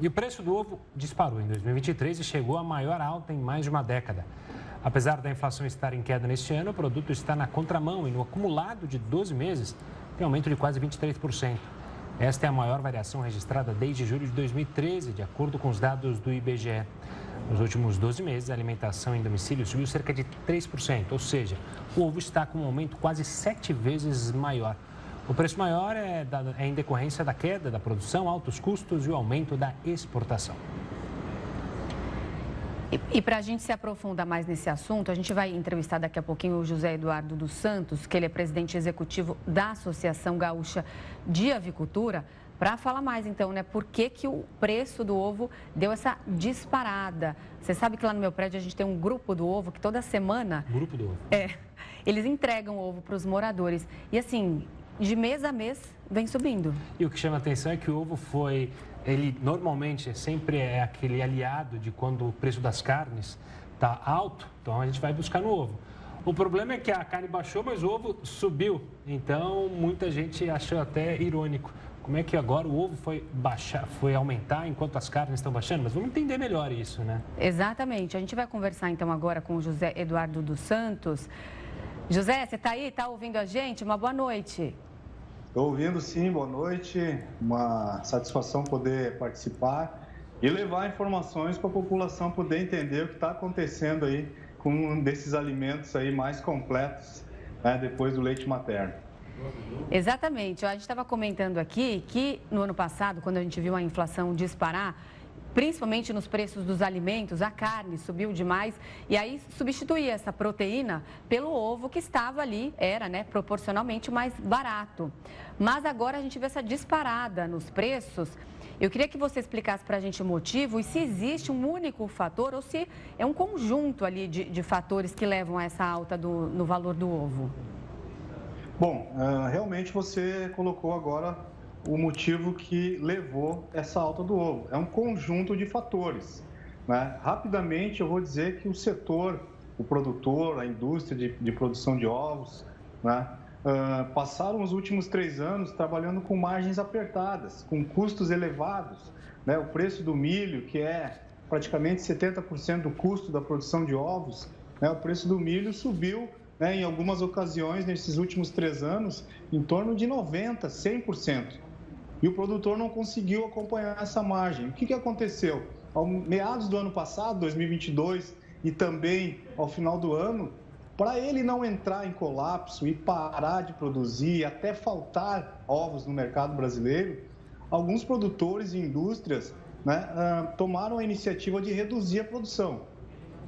E o preço do ovo disparou em 2023 e chegou à maior alta em mais de uma década. Apesar da inflação estar em queda neste ano, o produto está na contramão e no acumulado de 12 meses tem aumento de quase 23%. Esta é a maior variação registrada desde julho de 2013, de acordo com os dados do IBGE. Nos últimos 12 meses, a alimentação em domicílio subiu cerca de 3%, ou seja, o ovo está com um aumento quase 7 vezes maior. O preço maior é em decorrência da queda da produção, altos custos e o aumento da exportação. E para a gente se aprofundar mais nesse assunto, a gente vai entrevistar daqui a pouquinho o José Eduardo dos Santos, que ele é presidente executivo da Associação Gaúcha de Avicultura, para falar mais então, né, por que o preço do ovo deu essa disparada. Você sabe que lá no meu prédio a gente tem um grupo do ovo que toda semana... Grupo do ovo? Eles entregam o ovo para os moradores. E assim, de mês a mês, vem subindo. E o que chama a atenção é que o ovo ele normalmente sempre é aquele aliado de quando o preço das carnes está alto, então a gente vai buscar no ovo. O problema é que a carne baixou, mas o ovo subiu. Então, muita gente achou até irônico. Como é que agora o ovo foi aumentar enquanto as carnes estão baixando? Mas vamos entender melhor isso, né? Exatamente. A gente vai conversar então agora com o José Eduardo dos Santos. José, você está aí? Está ouvindo a gente? Uma boa noite. Estou ouvindo sim, boa noite. Uma satisfação poder participar e levar informações para a população poder entender o que está acontecendo aí com um desses alimentos aí mais completos, né, depois do leite materno. Exatamente. A gente estava comentando aqui que no ano passado, quando a gente viu a inflação disparar, principalmente nos preços dos alimentos, a carne subiu demais e aí substituía essa proteína pelo ovo que estava ali, era, né, proporcionalmente mais barato. Mas agora a gente vê essa disparada nos preços. Eu queria que você explicasse para a gente o motivo e se existe um único fator ou se é um conjunto ali de fatores que levam a essa alta no valor do ovo. Bom, realmente você colocou agora o motivo que levou essa alta do ovo. É um conjunto de fatores, né? Rapidamente eu vou dizer que o setor, o produtor, a indústria de produção de ovos, né, passaram os últimos 3 anos trabalhando com margens apertadas, com custos elevados, né? O preço do milho, que é praticamente 70% do custo da produção de ovos, né? O preço do milho subiu, né, em algumas ocasiões, nesses últimos 3 anos, em torno de 90%, 100%. E o produtor não conseguiu acompanhar essa margem. O que aconteceu? Ao meados do ano passado, 2022, e também ao final do ano, para ele não entrar em colapso e parar de produzir, até faltar ovos no mercado brasileiro, alguns produtores e indústrias, né, tomaram a iniciativa de reduzir a produção.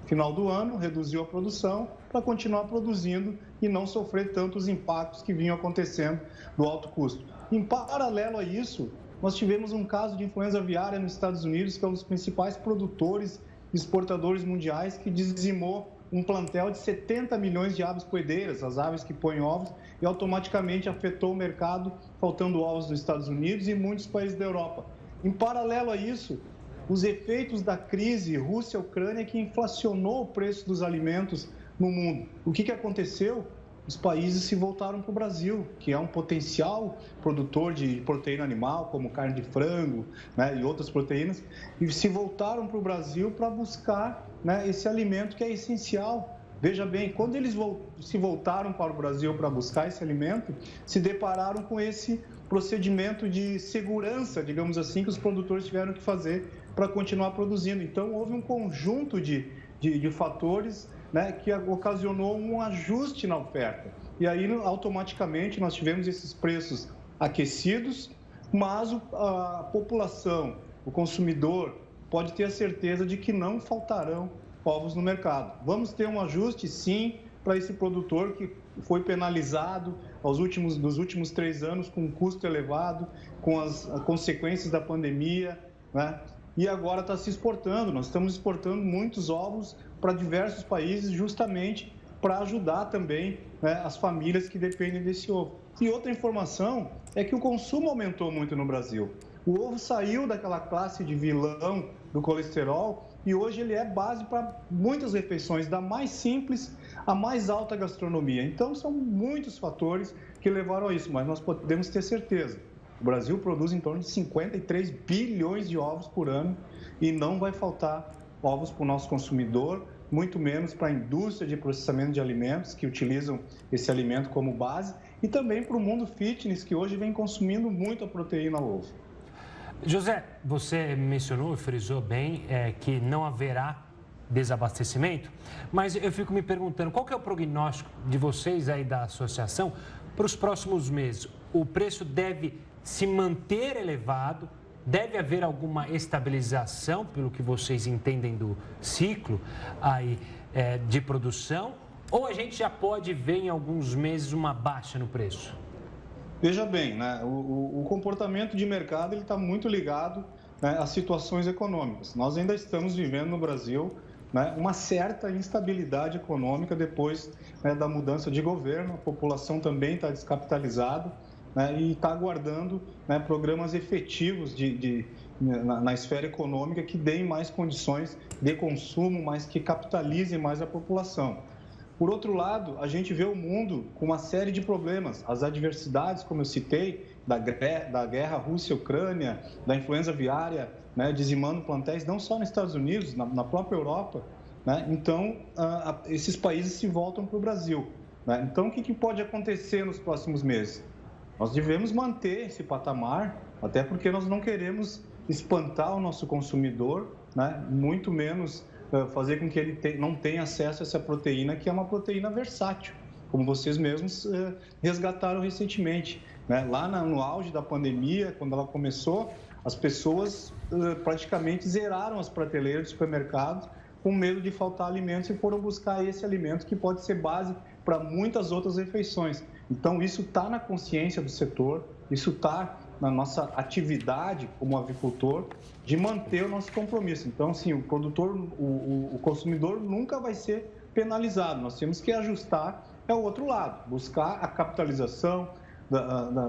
Final do ano, reduziu a produção para continuar produzindo e não sofrer tantos impactos que vinham acontecendo do alto custo. Em paralelo a isso, nós tivemos um caso de influenza aviária nos Estados Unidos, que é um dos principais produtores e exportadores mundiais, que dizimou um plantel de 70 milhões de aves poedeiras, as aves que põem ovos, e automaticamente afetou o mercado, faltando ovos nos Estados Unidos e muitos países da Europa. Em paralelo a isso, os efeitos da crise Rússia-Ucrânia, que inflacionou o preço dos alimentos no mundo. O que aconteceu? Os países se voltaram para o Brasil, que é um potencial produtor de proteína animal, como carne de frango, né, e outras proteínas, e se voltaram para o Brasil para buscar, né, esse alimento que é essencial. Veja bem, quando eles se voltaram para o Brasil para buscar esse alimento, se depararam com esse procedimento de segurança, digamos assim, que os produtores tiveram que fazer para continuar produzindo. Então, houve um conjunto de fatores, né, que ocasionou um ajuste na oferta. E aí, automaticamente, nós tivemos esses preços aquecidos, mas a população, o consumidor, pode ter a certeza de que não faltarão ovos no mercado. Vamos ter um ajuste, sim, para esse produtor que foi penalizado nos últimos 3 anos com um custo elevado, com as consequências da pandemia, né? E agora está se exportando. Nós estamos exportando muitos ovos para diversos países justamente para ajudar também, né, as famílias que dependem desse ovo. E outra informação é que o consumo aumentou muito no Brasil. O ovo saiu daquela classe de vilão do colesterol e hoje ele é base para muitas refeições, da mais simples à mais alta gastronomia. Então, são muitos fatores que levaram a isso, mas nós podemos ter certeza O Brasil produz em torno de 53 bilhões de ovos por ano e não vai faltar ovos para o nosso consumidor, muito menos para a indústria de processamento de alimentos, que utilizam esse alimento como base, e também para o mundo fitness, que hoje vem consumindo muito a proteína ovo. José, você mencionou e frisou bem que não haverá desabastecimento, mas eu fico me perguntando, qual que é o prognóstico de vocês aí da associação para os próximos meses? O preço deve se manter elevado? Deve haver alguma estabilização, pelo que vocês entendem do ciclo aí, de produção? Ou a gente já pode ver em alguns meses uma baixa no preço? Veja bem, né? O comportamento de mercado está muito ligado, né, às situações econômicas. Nós ainda estamos vivendo no Brasil, né, uma certa instabilidade econômica depois, né, da mudança de governo. A população também está descapitalizada, né, e está aguardando, né, programas efetivos na esfera econômica que deem mais condições de consumo, mas que capitalizem mais a população. Por outro lado, a gente vê o mundo com uma série de problemas. As adversidades, como eu citei, da guerra Rússia-Ucrânia, da influenza aviária, né, dizimando plantéis, não só nos Estados Unidos, na própria Europa, né? Então, esses países se voltam para o Brasil, né? Então, o que pode acontecer nos próximos meses? Nós devemos manter esse patamar, até porque nós não queremos espantar o nosso consumidor, né? Muito menos fazer com que ele não tenha acesso a essa proteína, que é uma proteína versátil, como vocês mesmos resgataram recentemente, né? Lá no auge da pandemia, quando ela começou, as pessoas praticamente zeraram as prateleiras do supermercado com medo de faltar alimentos e foram buscar esse alimento que pode ser base para muitas outras refeições. Então, isso está na consciência do setor, isso está na nossa atividade como avicultor de manter o nosso compromisso. Então, sim, o produtor, o consumidor nunca vai ser penalizado. Nós temos que ajustar o outro lado, buscar a capitalização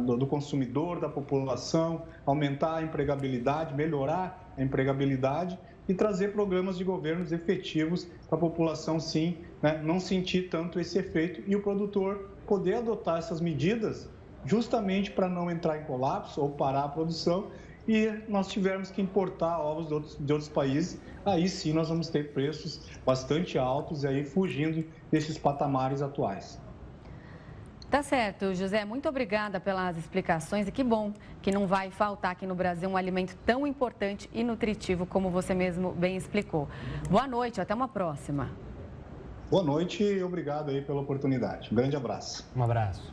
do consumidor, da população, aumentar a empregabilidade, melhorar a empregabilidade e trazer programas de governos efetivos para a população, sim, né, não sentir tanto esse efeito e o produtor poder adotar essas medidas justamente para não entrar em colapso ou parar a produção e nós tivermos que importar ovos de outros países, aí sim nós vamos ter preços bastante altos e aí fugindo desses patamares atuais. Tá certo, José. Muito obrigada pelas explicações e que bom que não vai faltar aqui no Brasil um alimento tão importante e nutritivo como você mesmo bem explicou. Boa noite, até uma próxima. Boa noite e obrigado aí pela oportunidade. Um grande abraço. Um abraço.